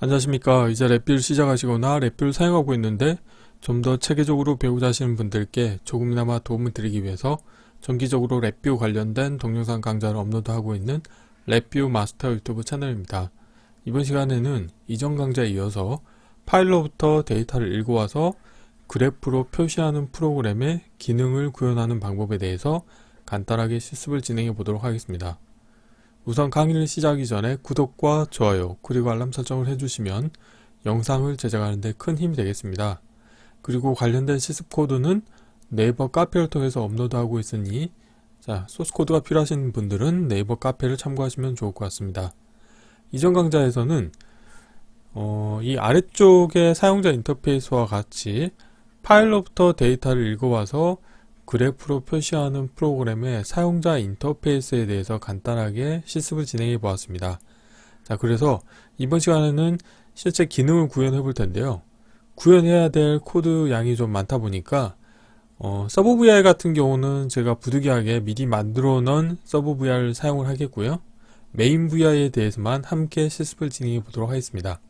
안녕하십니까. 이제 랩뷰를 시작하시거나 랩뷰를 사용하고 있는데 좀 더 체계적으로 배우자 하시는 분들께 조금이나마 도움을 드리기 위해서 정기적으로 랩뷰 관련된 동영상 강좌를 업로드하고 있는 랩뷰 마스터 유튜브 채널입니다. 이번 시간에는 이전 강좌에 이어서 파일로부터 데이터를 읽어와서 그래프로 표시하는 프로그램의 기능을 구현하는 방법에 대해서 간단하게 실습을 진행해 보도록 하겠습니다. 우선 강의를 시작하기 전에 구독과 좋아요 그리고 알람 설정을 해주시면 영상을 제작하는 데 큰 힘이 되겠습니다. 그리고 관련된 실습 코드는 네이버 카페를 통해서 업로드하고 있으니 소스 코드가 필요하신 분들은 네이버 카페를 참고하시면 좋을 것 같습니다. 이전 강좌에서는 이 아래쪽의 사용자 인터페이스와 같이 파일로부터 데이터를 읽어와서 그래프로 표시하는 프로그램의 사용자 인터페이스에 대해서 간단하게 실습을 진행해 보았습니다. 그래서 이번 시간에는 실제 기능을 구현해 볼 텐데요. 구현해야 될 코드 양이 좀 많다 보니까 서브 VR 같은 경우는 제가 부득이하게 미리 만들어 놓은 서브 VR을 사용을 하겠고요. 메인 VR에 대해서만 함께 실습을 진행해 보도록 하겠습니다.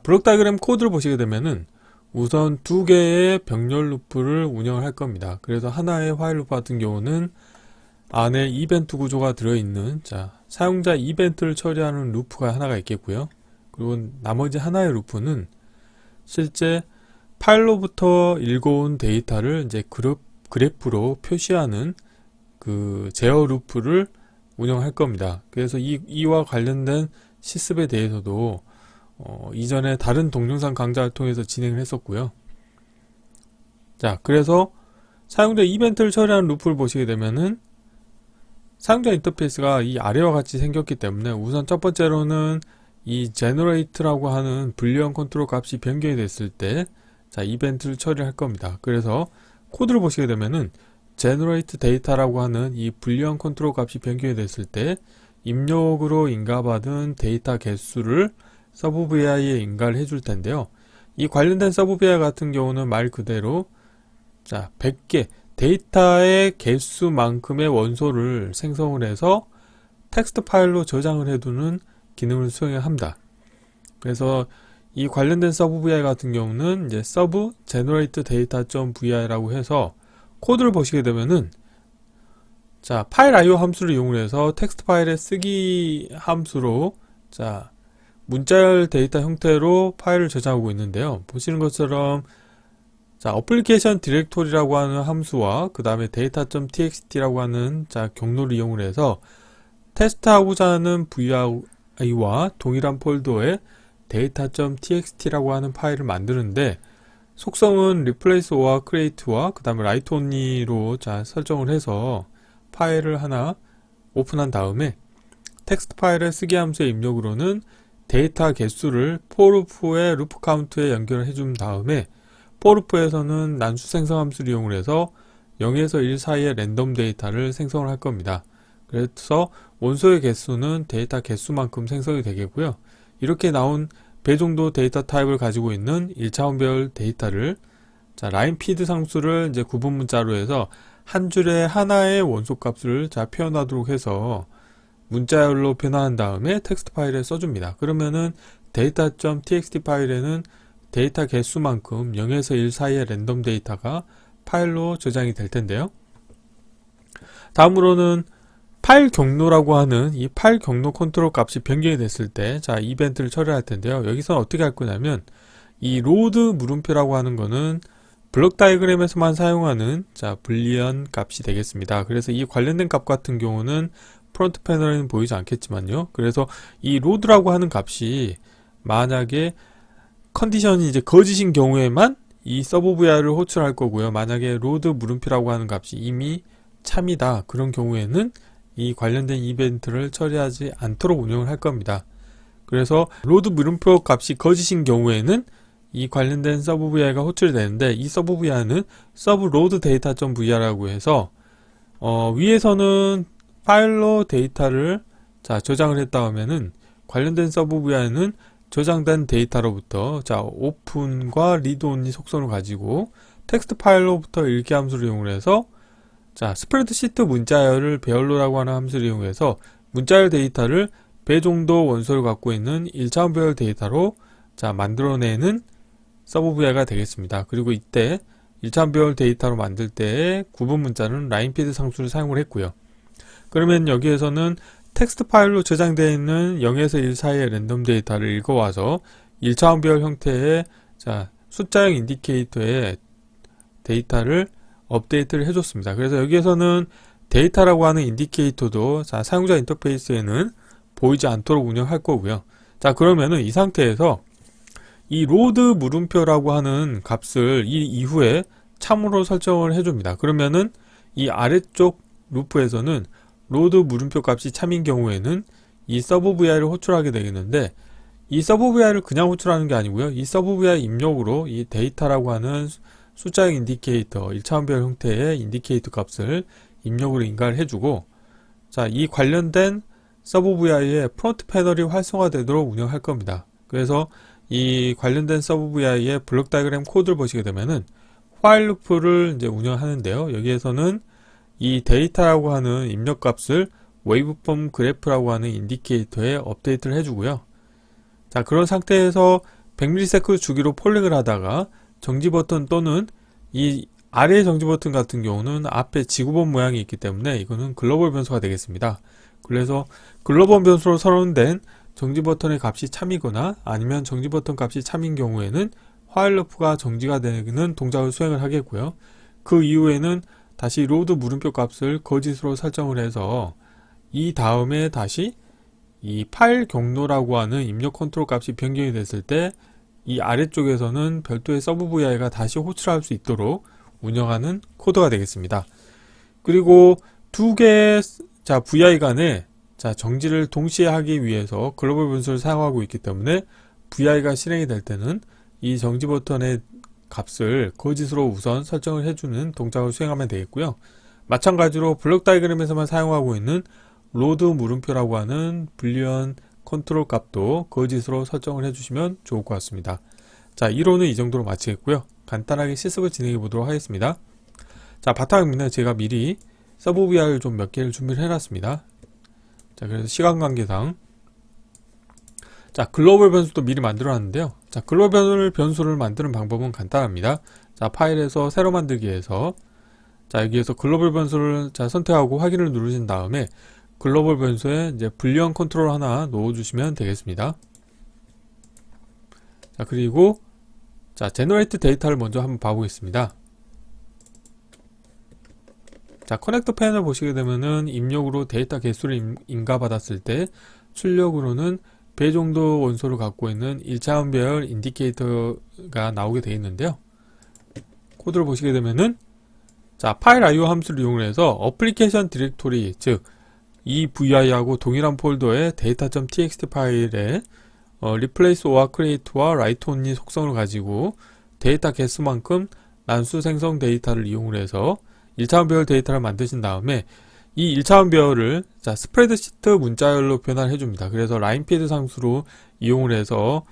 블록 다이그램 코드를 보시게 되면은 우선 두 개의 병렬 루프를 운영을 할 겁니다. 그래서 하나의 화일 루프 같은 경우는 안에 이벤트 구조가 들어있는 사용자 이벤트를 처리하는 루프가 하나가 있겠고요. 그리고 나머지 하나의 루프는 실제 파일로부터 읽어온 데이터를 이제 그래프로 표시하는 그 제어 루프를 운영할 겁니다. 그래서 이와 관련된 실습에 대해서도 이전에 다른 동영상 강좌를 통해서 진행을 했었고요. 그래서 사용자 이벤트를 처리하는 루프를 보시게 되면은 사용자 인터페이스가 이 아래와 같이 생겼기 때문에 우선 첫 번째로는 이 generate라고 하는 불리언 컨트롤 값이 변경이 됐을 때 이벤트를 처리할 겁니다. 그래서 코드를 보시게 되면은 generate data라고 하는 이 불리언 컨트롤 값이 변경이 됐을 때 입력으로 인가받은 데이터 개수를 서브 VI에 인가를 해줄 텐데요. 이 관련된 서브 VI 같은 경우는 말 그대로 100개 데이터의 개수만큼의 원소를 생성을 해서 텍스트 파일로 저장을 해두는 기능을 수행합니다. 그래서 이 관련된 서브 VI 같은 경우는 이제 sub generate data.vi라고 해서 코드를 보시게 되면은 파일 IO 함수를 이용해서 텍스트 파일의 쓰기 함수로 문자열 데이터 형태로 파일을 저장하고 있는데요. 보시는 것처럼 어플리케이션 디렉토리라고 하는 함수와 그 다음에 data.txt라고 하는 경로를 이용을 해서 테스트하고자 하는 VI와 동일한 폴더에 data.txt라고 하는 파일을 만드는데 속성은 replace or create와 그 다음에 write only로 설정을 해서 파일을 하나 오픈한 다음에 텍스트 파일의 쓰기 함수의 입력으로는 데이터 개수를 forloop의 루프 카운트에 연결을 해준 다음에 forloop에서는 난수 생성 함수를 이용을 해서 0에서 1 사이의 랜덤 데이터를 생성을 할 겁니다. 그래서 원소의 개수는 데이터 개수만큼 생성이 되겠고요. 이렇게 나온 배 정도 데이터 타입을 가지고 있는 1차원별 데이터를 라인 피드 상수를 이제 구분 문자로 해서 한 줄에 하나의 원소 값을 표현하도록 해서 문자열로 변화한 다음에 텍스트 파일에 써줍니다. 그러면은 data.txt 파일에는 데이터 개수만큼 0에서 1 사이의 랜덤 데이터가 파일로 저장이 될 텐데요. 다음으로는 파일 경로라고 하는 이 파일 경로 컨트롤 값이 변경이 됐을 때 이벤트를 처리할 텐데요. 여기서 어떻게 할 거냐면 이 로드 물음표라고 하는 거는 블록 다이그램에서만 사용하는 불리언 값이 되겠습니다. 그래서 이 관련된 값 같은 경우는 프론트 패널에는 보이지 않겠지만요. 그래서 이 로드라고 하는 값이 만약에 컨디션이 이제 거짓인 경우에만 이 서브 VI를 호출할 거고요. 만약에 로드 물음표라고 하는 값이 이미 참이다. 그런 경우에는 이 관련된 이벤트를 처리하지 않도록 운영을 할 겁니다. 그래서 로드 물음표 값이 거짓인 경우에는 이 관련된 서브 VI가 호출이 되는데 이 서브 VI는 서브 로드 데이터.vr라고 해서 위에서는 파일로 데이터를 저장을 했다 하면은 관련된 서브 VI는 저장된 데이터로부터 오픈과 리드 온리 속성을 가지고 텍스트 파일로부터 읽기 함수를 이용해서 스프레드시트 문자열을 배열로라고 하는 함수를 이용해서 문자열 데이터를 배 정도 원소를 갖고 있는 1차원 배열 데이터로 자 만들어내는 서브 VI가 되겠습니다. 그리고 이때 1차원 배열 데이터로 만들 때의 구분 문자는 라인피드 상수를 사용을 했고요. 그러면 여기에서는 텍스트 파일로 저장되어 있는 0에서 1 사이의 랜덤 데이터를 읽어와서 1차원 배열 형태의 자 숫자형 인디케이터의 데이터를 업데이트를 해줬습니다. 그래서 여기에서는 데이터라고 하는 인디케이터도 자 사용자 인터페이스에는 보이지 않도록 운영할 거고요. 자 그러면은 이 상태에서 이 로드 물음표라고 하는 값을 이 이후에 참으로 설정을 해줍니다. 그러면은 이 아래쪽 루프에서는 로드 물음표 값이 참인 경우에는 이 서브 VI를 호출하게 되겠는데, 이 서브 VI를 그냥 호출하는 게 아니고요. 이 서브 VI 입력으로 이 데이터라고 하는 숫자형 인디케이터 1차원 배열 형태의 인디케이터 값을 입력으로 인가를 해주고, 자 이 관련된 서브 VI의 프론트 패널이 활성화되도록 운영할 겁니다. 그래서 이 관련된 서브 VI의 블록 다이그램 코드를 보시게 되면은 while 루프를 이제 운영하는데요. 여기에서는 이 데이터라고 하는 입력 값을 웨이브폼 그래프라고 하는 인디케이터에 업데이트를 해주고요. 자 그런 상태에서 100ms 주기로 폴링을 하다가 정지 버튼 또는 이 아래 정지 버튼 같은 경우는 앞에 지구본 모양이 있기 때문에 이거는 글로벌 변수가 되겠습니다. 그래서 글로벌 변수로 선언된 정지 버튼의 값이 참이거나 아니면 정지 버튼 값이 참인 경우에는 while 루프가 정지가 되는 동작을 수행을 하겠고요. 그 이후에는 다시 로드 물음표 값을 거짓으로 설정을 해서 이 다음에 다시 이 파일 경로라고 하는 입력 컨트롤 값이 변경이 됐을 때 이 아래쪽에서는 별도의 서브 VI가 다시 호출할 수 있도록 운영하는 코드가 되겠습니다. 그리고 두 개의 자 VI 간에 자 정지를 동시에 하기 위해서 글로벌 변수를 사용하고 있기 때문에 VI가 실행이 될 때는 이 정지 버튼의 값을 거짓으로 우선 설정을 해주는 동작을 수행하면 되겠고요. 마찬가지로 블록 다이그램에서만 사용하고 있는 로드 물음표라고 하는 불리언 컨트롤 값도 거짓으로 설정을 해주시면 좋을 것 같습니다. 자 이론은 이 정도로 마치겠고요. 간단하게 실습을 진행해 보도록 하겠습니다. 자 바탕화면에 제가 미리 서브 VI를 좀 몇 개를 준비를 해놨습니다. 자 그래서 시간 관계상 자 글로벌 변수도 미리 만들어 놨는데요. 자 글로벌 변수를 만드는 방법은 간단합니다. 자 파일에서 새로 만들기에서 자 여기에서 글로벌 변수를 자 선택하고 확인을 누르신 다음에 글로벌 변수에 이제 불리언 컨트롤 하나 넣어주시면 되겠습니다. 자 그리고 자 제너레이트 데이터를 먼저 한번 봐보겠습니다. 자 커넥터 패널 보시게 되면은 입력으로 데이터 개수를 인가받았을 때 출력으로는 배 정도 원소를 갖고 있는 1차원 배열 인디케이터가 나오게 되어 있는데요. 코드를 보시게 되면은 자 파일 IO 함수를 이용해서 어플리케이션 디렉토리 즉 이 VI하고 동일한 폴더의 data.txt 파일에 replace or create와 write only 속성을 가지고 데이터 개수만큼 난수 생성 데이터를 이용을 해서 1차원 배열 데이터를 만드신 다음에 이 1차원 배열을 자 스프레드시트 문자열로 변환해 줍니다. 그래서 라인피드 상수로 이용을 해서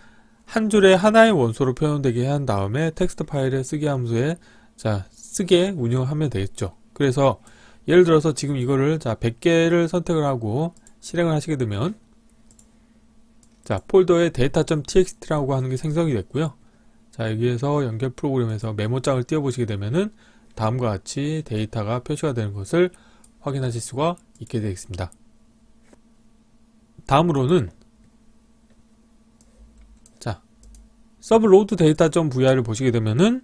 한 줄에 하나의 원소로 표현되게 한 다음에 텍스트 파일의 쓰기 함수에 자 쓰게 운영하면 되겠죠. 그래서 예를 들어서 지금 이거를 자 100개를 선택을 하고 실행을 하시게 되면 자 폴더에 data.txt라고 하는 게 생성이 됐고요. 자 여기에서 연결 프로그램에서 메모장을 띄워 보시게 되면은 다음과 같이 데이터가 표시가 되는 것을 확인하실 수가 있게 되겠습니다. 다음으로는 자 서브 로드 데이터.vi를 보시게 되면은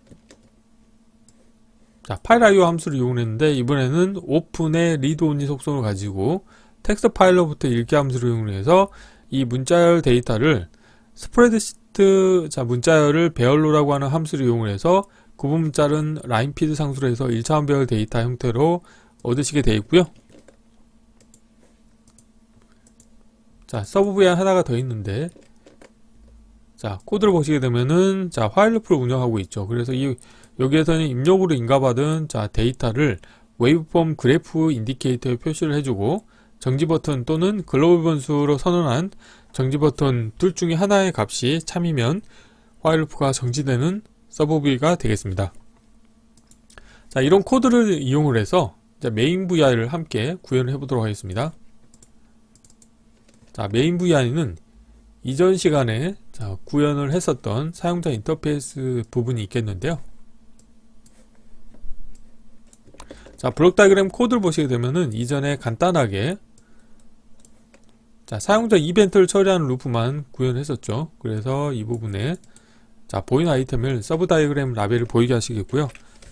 자 파일 IO 함수를 이용했는데 이번에는 오픈의 read only 속성을 가지고 텍스트 파일로부터 읽기 함수를 이용해서 이 문자열 데이터를 스프레드시트 자 문자열을 배열로라고 하는 함수를 이용해서 구분 문자는 라인피드 상수로 해서 1차원 배열 데이터 형태로 얻으시게 되어 있고요. 자 서브 VI 하나가 더 있는데 자 코드를 보시게 되면은 자 while 루프를 운영하고 있죠. 그래서 여기에서는 입력으로 인가받은 자 데이터를 웨이브폼 그래프 인디케이터에 표시를 해주고 정지 버튼 또는 글로벌 변수로 선언한 정지 버튼 둘 중에 하나의 값이 참이면 while 루프가 정지되는 서브 VI가 되겠습니다. 자 이런 코드를 이용을 해서 메인 VI를 함께 구현을 해보도록 하겠습니다. 자, 메인 VI는 이전 시간에 자, 구현을 했었던 사용자 인터페이스 부분이 있겠는데요. 자, 블록 다이그램 코드를 보시게 되면은 이전에 간단하게 자, 사용자 이벤트를 처리하는 루프만 구현했었죠. 그래서 이 부분에 자, 보이는 아이템을 서브 다이그램 라벨을 보이게 하시겠고요.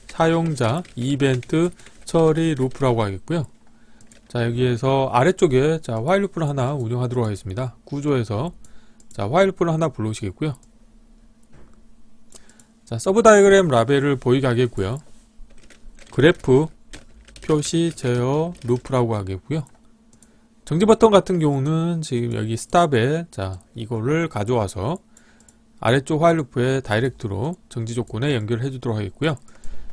사용자 이벤트 처리 루프라고 하겠고요. 자, 여기에서 아래쪽에 자, 화일 루프를 하나 운영하도록 하겠습니다. 구조에서 자, 화일 루프를 하나 불러오시겠고요. 자, 서브 다이그램 라벨을 보이게 하겠고요. 그래프 표시 제어 루프라고 하겠고요. 정지 버튼 같은 경우는 지금 여기 스탑에 자, 이거를 가져와서 아래쪽 화일 루프에 다이렉트로 정지 조건에 연결해 주도록 하겠고요.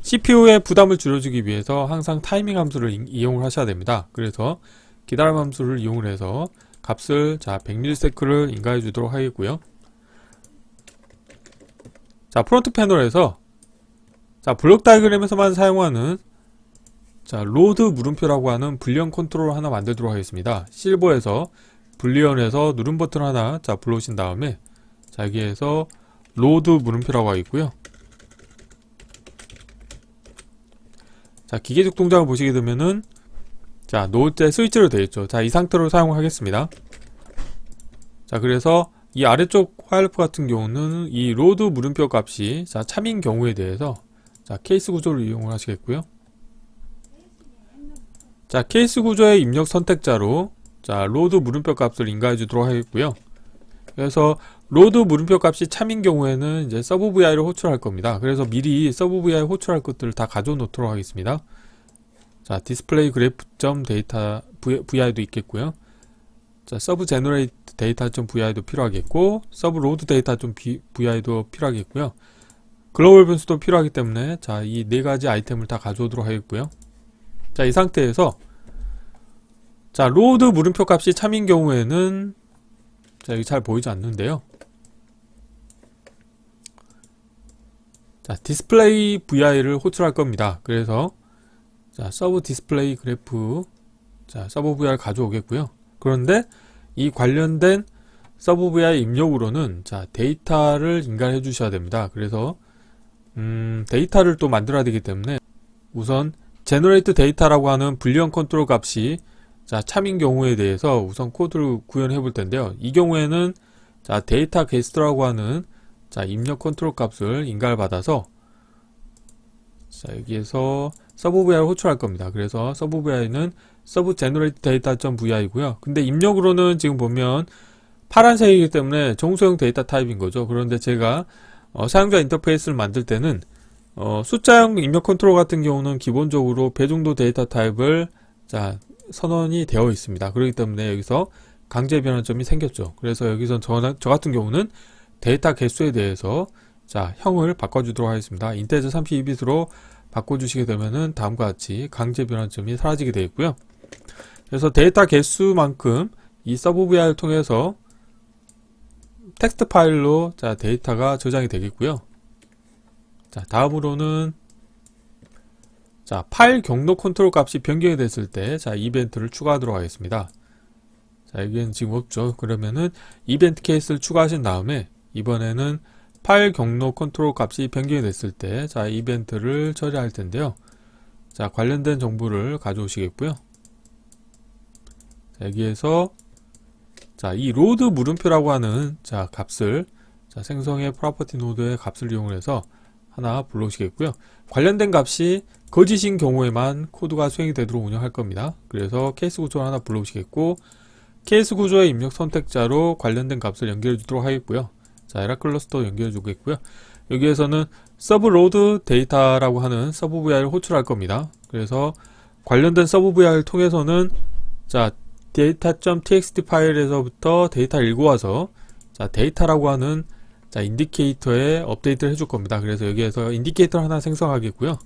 CPU의 부담을 줄여주기 위해서 항상 타이밍 함수를 이용을 하셔야 됩니다. 그래서 기다림 함수를 이용을 해서 값을 자, 100ms를 인가해 주도록 하겠고요. 자, 프론트 패널에서 자, 블록 다이그램에서만 사용하는 자, 로드 물음표라고 하는 불리언 컨트롤 하나 만들도록 하겠습니다. 실버에서 불리언에서 누른 버튼 하나 자, 불러오신 다음에 자, 여기에서 로드 물음표라고 하겠고요. 자, 기계적 동작을 보시게 되면은 자, 놓을 때 스위치로 되어 있죠. 자, 이 상태로 사용하겠습니다. 자, 그래서 이 아래쪽 화일프 같은 경우는 이 로드 물음표 값이 자, 참인 경우에 대해서 자, 케이스 구조를 이용을 하시겠고요. 자, 케이스 구조의 입력 선택자로 자, 로드 물음표 값을 인가해 주도록 하겠고요. 그래서 로드 물음표 값이 참인 경우에는 이제 서브 VI를 호출할 겁니다. 그래서 미리 서브 VI 호출할 것들을 다 가져 놓도록 하겠습니다. 자, 디스플레이 그래프 점 데이터 VI도 있겠고요. 자, 서브 제너레이트 데이터 점 VI도 필요하겠고, 서브 로드 데이터 점 VI도 필요하겠고요. 글로벌 변수도 필요하기 때문에 자, 이 네 가지 아이템을 다 가져오도록 하겠고요. 자, 이 상태에서 자, 로드 물음표 값이 참인 경우에는 자, 여기 잘 보이지 않는데요. 자, 디스플레이 VI를 호출할 겁니다. 그래서 자, 서브 디스플레이 그래프 자, 서브 VI를 가져오겠고요. 그런데 이 관련된 서브 VI 입력으로는 자, 데이터를 인가해 주셔야 됩니다. 그래서 데이터를 또 만들어야 되기 때문에 우선 제너레이트 데이터라고 하는 불리언 컨트롤 값이 자, 참인 경우에 대해서 우선 코드를 구현해 볼 텐데요. 이 경우에는 자, 데이터 게스트라고 하는 자, 입력 컨트롤 값을 인가를 받아서 자, 여기에서 서브 VI를 호출할 겁니다. 그래서 서브 VI는 서브 제너레이트 데이터.vi고요. 근데 입력으로는 지금 보면 파란색이기 때문에 정수형 데이터 타입인 거죠. 그런데 제가 사용자 인터페이스를 만들 때는 숫자형 입력 컨트롤 같은 경우는 기본적으로 배정도 데이터 타입을 자, 선언이 되어 있습니다. 그렇기 때문에 여기서 강제 변환점이 생겼죠. 그래서 여기서 저 같은 경우는 데이터 개수에 대해서 자, 형을 바꿔주도록 하겠습니다. 인테저 32bit으로 바꿔주시게 되면은 다음과 같이 강제 변환점이 사라지게 되어 있고요. 그래서 데이터 개수만큼 이 서브 VI를 통해서 텍스트 파일로 자, 데이터가 저장이 되겠고요. 자, 다음으로는 자, 파일 경로 컨트롤 값이 변경이 됐을 때 자, 이벤트를 추가하도록 하겠습니다. 자, 여기는 지금 없죠. 그러면은 이벤트 케이스를 추가하신 다음에 이번에는 파일 경로 컨트롤 값이 변경이 됐을 때 자, 이벤트를 처리할 텐데요. 자, 관련된 정보를 가져오시겠고요. 자, 여기에서 자, 이 로드 물음표라고 하는 자, 값을 자, 생성의 프로퍼티 노드의 값을 이용해서 하나 불러오시겠고요. 관련된 값이 거짓인 경우에만 코드가 수행이 되도록 운영할 겁니다. 그래서 케이스 구조를 하나 불러오시겠고, 케이스 구조의 입력 선택자로 관련된 값을 연결해 주도록 하겠고요. 자, 에라 클러스터 연결해 주겠고요. 여기에서는 서브 로드 데이터라고 하는 서브 VI를 호출할 겁니다. 그래서 관련된 서브 VI를 통해서는 자, data.txt 파일에서부터 데이터를 읽어와서 자, 데이터라고 하는 자, 인디케이터에 업데이트를 해줄 겁니다. 그래서 여기에서 인디케이터를 하나 생성하겠고요.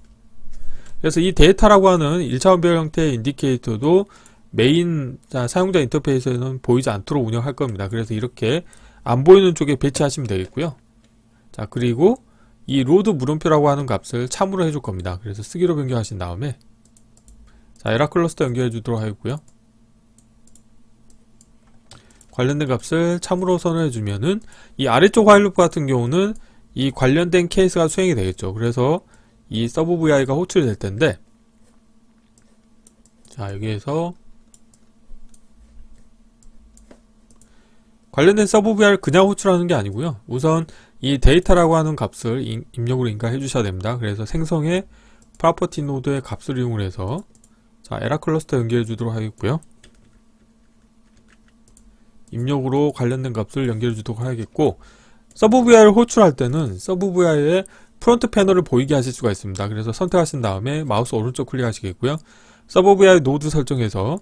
그래서 이 데이터라고 하는 1차원별 형태의 인디케이터도 메인 자, 사용자 인터페이스에는 보이지 않도록 운영할 겁니다. 그래서 이렇게 안 보이는 쪽에 배치하시면 되겠고요. 자, 그리고 이 로드 물음표라고 하는 값을 참으로 해줄 겁니다. 그래서 쓰기로 변경하신 다음에 자, 에라 클러스터 연결해 주도록 하겠고요. 관련된 값을 참으로 선언해 주면은 이 아래쪽 while loop 같은 경우는 이 관련된 케이스가 수행이 되겠죠. 그래서 이 서브 vi가 호출이 될 텐데, 자, 여기에서 관련된 서브 vi를 그냥 호출하는 게 아니고요. 우선 이 데이터라고 하는 값을 입력으로 인가해 주셔야 됩니다. 그래서 생성의 프로퍼티 노드의 값을 이용해서 자, 에라 클러스터 연결해 주도록 하겠고요. 입력으로 관련된 값을 연결해 주도록 하겠고, 서브 vi를 호출할 때는 서브 vi의 프론트 패널을 보이게 하실 수가 있습니다. 그래서 선택하신 다음에 마우스 오른쪽 클릭하시겠고요. 서브 vi 노드 설정에서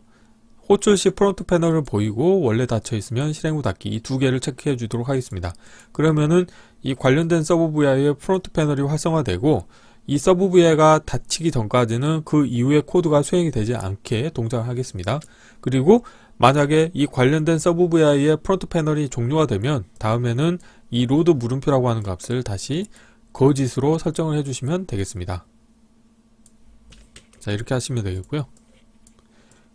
호출 시 프론트 패널을 보이고 원래 닫혀 있으면 실행 후 닫기, 이 두 개를 체크해 주도록 하겠습니다. 그러면은 이 관련된 서브 vi의 프론트 패널이 활성화되고, 이 서브 vi가 닫히기 전까지는 그 이후의 코드가 수행이 되지 않게 동작을 하겠습니다. 그리고 만약에 이 관련된 서브 vi의 프론트 패널이 종료가 되면 다음에는 이 로드 물음표라고 하는 값을 다시 거짓으로 설정을 해주시면 되겠습니다. 자, 이렇게 하시면 되겠고요.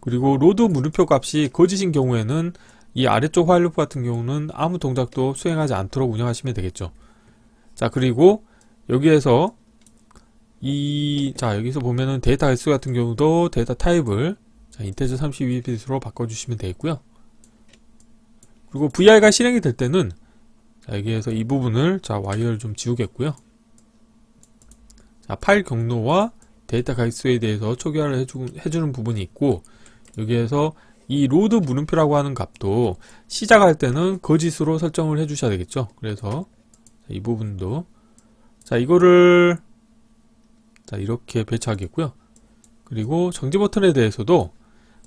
그리고 로드 물음표 값이 거짓인 경우에는 이 아래쪽 while loop 같은 경우는 아무 동작도 수행하지 않도록 운영하시면 되겠죠. 자, 그리고 여기에서 여기서 보면은 데이터 개수 같은 경우도 데이터 타입을 인테저 32bit으로 바꿔주시면 되겠고요. 그리고 vi가 실행이 될 때는 자, 여기에서 이 부분을 와이어를 좀 지우겠고요. 자, 파일 경로와 데이터 가격수에 대해서 초기화를 해주는 부분이 있고, 여기에서 이 로드 물음표라고 하는 값도 시작할 때는 거짓으로 설정을 해주셔야 되겠죠. 그래서 이 부분도 이거를 이렇게 배치하겠고요. 그리고 정지 버튼에 대해서도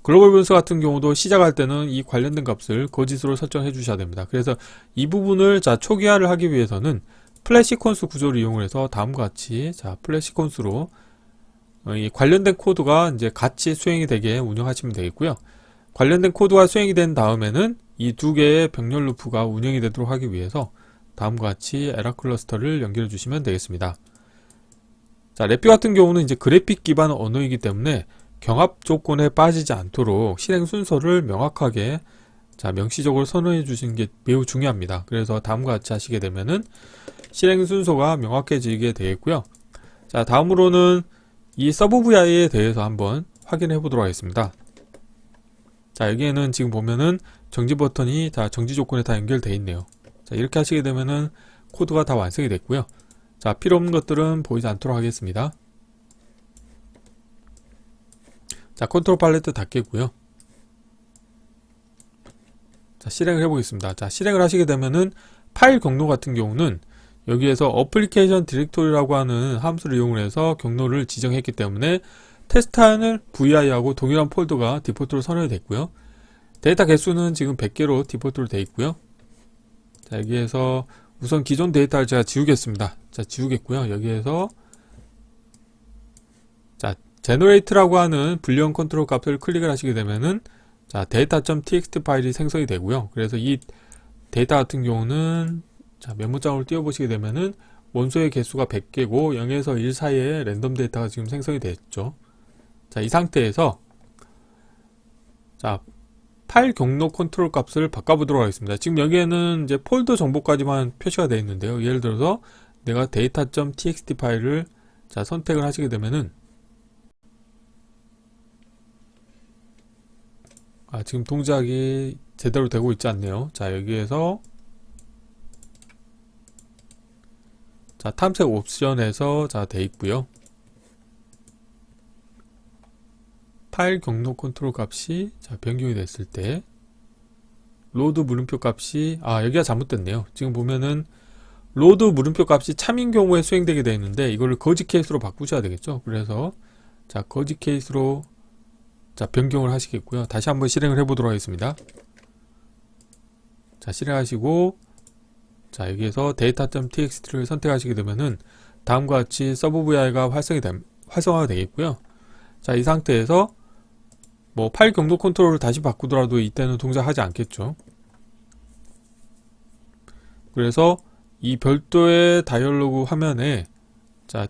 글로벌 변수 같은 경우도 시작할 때는 이 관련된 값을 거짓으로 설정해 주셔야 됩니다. 그래서 이 부분을 초기화를 하기 위해서는 플래시 시퀀스 구조를 이용을 해서 다음과 같이 플래시 시퀀스로 이 관련된 코드가 이제 같이 수행이 되게 운영하시면 되겠고요. 관련된 코드가 수행이 된 다음에는 이 두 개의 병렬 루프가 운영이 되도록 하기 위해서 다음과 같이 에라 클러스터를 연결해 주시면 되겠습니다. 자, 랩뷰 같은 경우는 이제 그래픽 기반 언어이기 때문에 경합 조건에 빠지지 않도록 실행 순서를 명확하게 명시적으로 선언해 주시는 게 매우 중요합니다. 그래서 다음과 같이 하시게 되면은 실행 순서가 명확해지게 되겠고요. 자, 다음으로는 이 서브 vi에 대해서 한번 확인해 보도록 하겠습니다. 자, 여기에는 지금 보면은 정지 버튼이 정지 조건에 다 연결되어 있네요. 자, 이렇게 하시게 되면은 코드가 다 완성이 됐고요. 자, 필요 없는 것들은 보이지 않도록 하겠습니다. 자, 컨트롤 팔레트 닫겠고요. 자, 실행을 해보겠습니다. 자, 실행을 하시게 되면은 파일 경로 같은 경우는 여기에서 어플리케이션 디렉토리라고 하는 함수를 이용해서 경로를 지정했기 때문에 테스트하는 vi하고 동일한 폴더가 디폴트로 선언이 됐고요. 데이터 개수는 지금 100개로 디폴트로 되어 있고요. 자, 여기에서 우선 기존 데이터를 제가 지우겠습니다. 자, 지우겠고요. 여기에서 generate라고 하는 불리언 컨트롤 값을 클릭을 하시게 되면은 data.txt 파일이 생성이 되고요. 그래서 이 데이터 같은 경우는 메모장으로 띄워보시게 되면은 원소의 개수가 100개고 0에서 1 사이에 랜덤 데이터가 지금 생성이 됐죠. 자, 이 상태에서 파일 경로 컨트롤 값을 바꿔보도록 하겠습니다. 지금 여기에는 이제 폴더 정보까지만 표시가 되어 있는데요. 예를 들어서 내가 data.txt 파일을 선택을 하시게 되면은 지금 동작이 제대로 되고 있지 않네요. 자, 여기에서 탐색 옵션에서 돼 있고요. 파일 경로 컨트롤 값이 변경이 됐을 때 로드 물음표 값이 여기가 잘못됐네요. 지금 보면은 로드 물음표 값이 참인 경우에 수행되게 되어 있는데 이거를 거짓 케이스로 바꾸셔야 되겠죠. 그래서 거짓 케이스로 변경을 하시겠고요. 다시 한번 실행을 해보도록 하겠습니다. 자, 실행하시고 여기에서 data.txt를 선택하시게 되면은 다음과 같이 서브 vi가 활성화가 되겠고요. 자, 이 상태에서 파일 경로 컨트롤을 다시 바꾸더라도 이때는 동작하지 않겠죠. 그래서 이 별도의 다이얼로그 화면에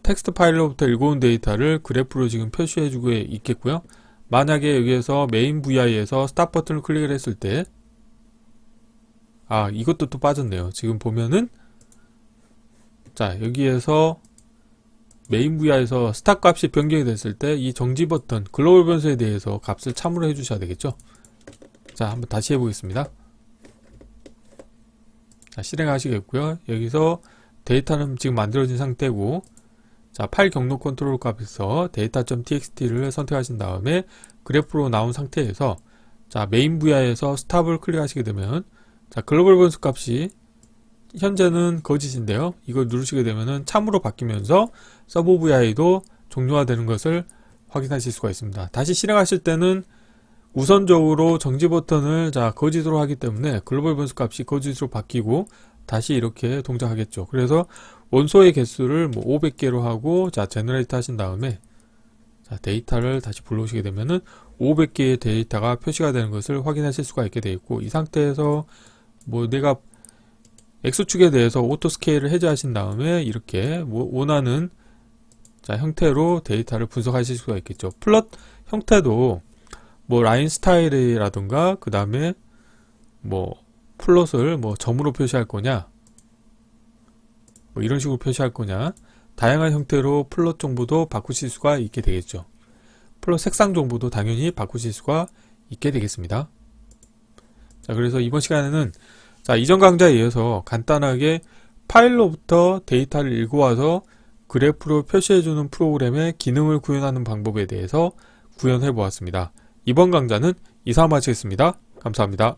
텍스트 파일로부터 읽어온 데이터를 그래프로 지금 표시해주고 있겠고요. 만약에 여기에서 메인 vi에서 스탑 버튼을 클릭을 했을 때 이것도 또 빠졌네요. 지금 보면은 자, 여기에서 메인 VI에서 스tat 값이 변경이 됐을 때 이 정지 버튼 글로벌 변수에 대해서 값을 참으로 해주셔야 되겠죠. 자, 한번 다시 해보겠습니다. 자, 실행하시겠고요. 여기서 데이터는 지금 만들어진 상태고, 자, 파일 경로 컨트롤 값에서 data.txt를 선택하신 다음에 그래프로 나온 상태에서 자, 메인 VI에서 스탑을 클릭하시게 되면 자, 글로벌 변수 값이 현재는 거짓인데요. 이걸 누르시게 되면은 참으로 바뀌면서 서브 VI도 종료화되는 것을 확인하실 수가 있습니다. 다시 실행하실 때는 우선적으로 정지 버튼을 자, 거짓으로 하기 때문에 글로벌 변수 값이 거짓으로 바뀌고 다시 이렇게 동작하겠죠. 그래서 원소의 개수를 뭐 500개로 하고 자, 제너레이트 하신 다음에 자, 데이터를 다시 불러오시게 되면은 500개의 데이터가 표시가 되는 것을 확인하실 수가 있게 되어 있고, 이 상태에서 뭐 내가 X축에 대해서 오토 스케일을 해제하신 다음에 이렇게 뭐 원하는 자, 형태로 데이터를 분석하실 수가 있겠죠. 플롯 형태도 뭐 라인 스타일이라든가 그 다음에 뭐 플롯을 뭐 점으로 표시할 거냐 뭐 이런 식으로 표시할 거냐, 다양한 형태로 플롯 정보도 바꾸실 수가 있게 되겠죠. 플롯 색상 정보도 당연히 바꾸실 수가 있게 되겠습니다. 자, 그래서 이번 시간에는 자, 이전 강좌에 이어서 간단하게 파일로부터 데이터를 읽어와서 그래프로 표시해주는 프로그램의 기능을 구현하는 방법에 대해서 구현해 보았습니다. 이번 강좌는 이상 마치겠습니다. 감사합니다.